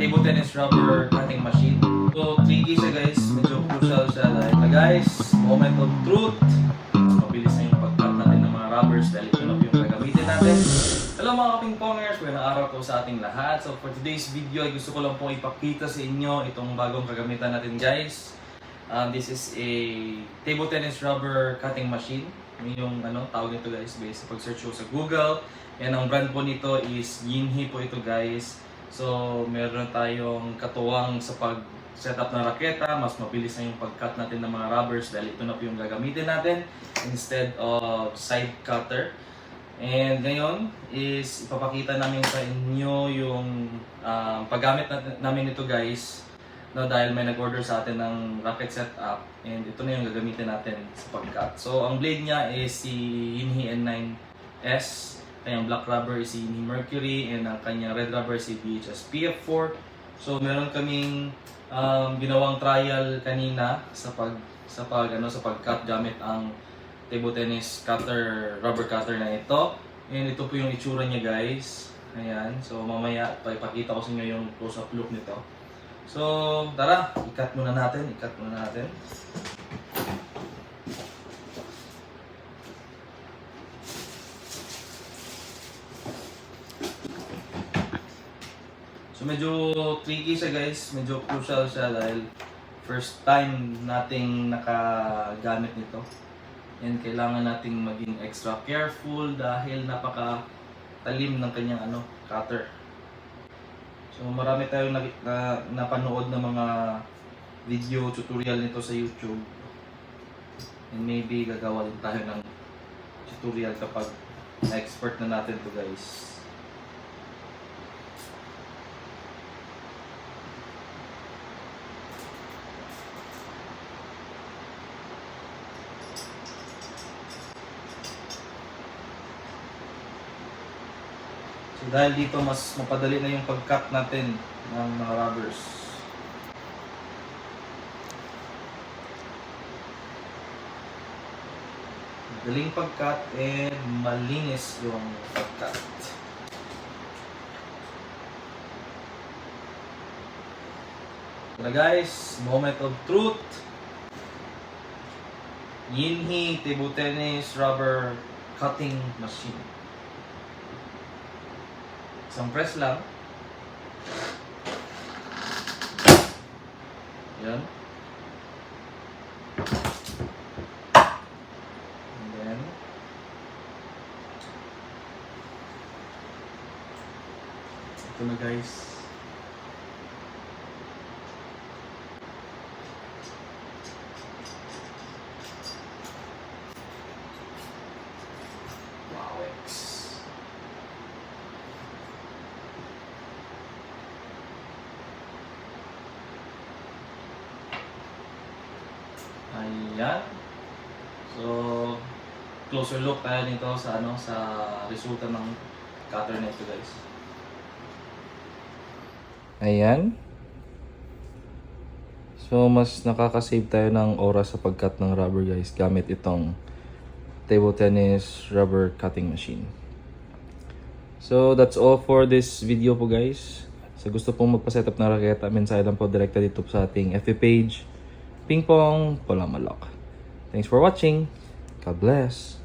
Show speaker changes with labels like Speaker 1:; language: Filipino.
Speaker 1: table tennis rubber cutting machine. So tricky siya guys, medyo crucial siya dahil guys, moment of truth. Mabilis na yung pag-cut natin ng mga rubbers dahil ito na po yung gagamitin natin. Hello mga kaping-pongers, magandang araw po sa ating lahat. So for today's video ay gusto ko lang pong ipakita sa inyo itong bagong kagamitan natin guys. This is a table tennis rubber cutting machine. Yung tawag nito guys, based sa pag-search ko sa Google. Yan ang brand po nito is Yinhe po ito guys. So meron tayong katuwang sa pag-setup ng raketa, mas mabilis na yung pag-cut natin ng mga rubbers dahil ito na po yung gagamitin natin instead of side cutter. And ngayon is ipapakita namin sa inyo yung paggamit namin nito guys. No, dahil may nag-order sa atin ng racket setup and ito na yung gagamitin natin sa pag-cut. So ang blade niya is si Yinhe N9S, kanyang black rubber is si Yinhe Mercury, and ang kanyang red rubber is si BHS PF4. So meron kaming ginawang trial kanina sa pag-cut gamit ang table tennis cutter, rubber cutter na ito. And ito po yung itsura niya guys. Ayan. So mamaya ipakita ko sa inyo yung close-up look nito. So, tara, i-cut muna natin. So, medyo tricky siya guys, medyo crucial siya dahil first time nating nakagamit nito. And kailangan nating maging extra careful dahil napaka-talim ng kanyang cutter. So marami tayong napanood na mga video tutorial nito sa YouTube. And maybe gagawa din tayo ng tutorial kapag na-expert na natin to guys. So dahil dito mas mapadali na yung pag-cut natin ng mga rubbers. Madaling pag-cut and malinis yung pag-cut. So na guys, moment of truth. Yinhe table tennis rubber cutting machine. Isang press lang. Yan. And then ito na guys. Ayan. So, closer look tayo nito sa sa resulta ng cutter nito, guys. Ayan. So, mas nakaka-save tayo ng oras sa pag-cut ng rubber, guys, gamit itong table tennis rubber cutting machine. So, that's all for this video po, guys. Sa gusto pong magpa-setup ng raketa, mensahe lang po direkta dito sa ating FB page. Ping Pong Polamalok. Thanks for watching. God bless.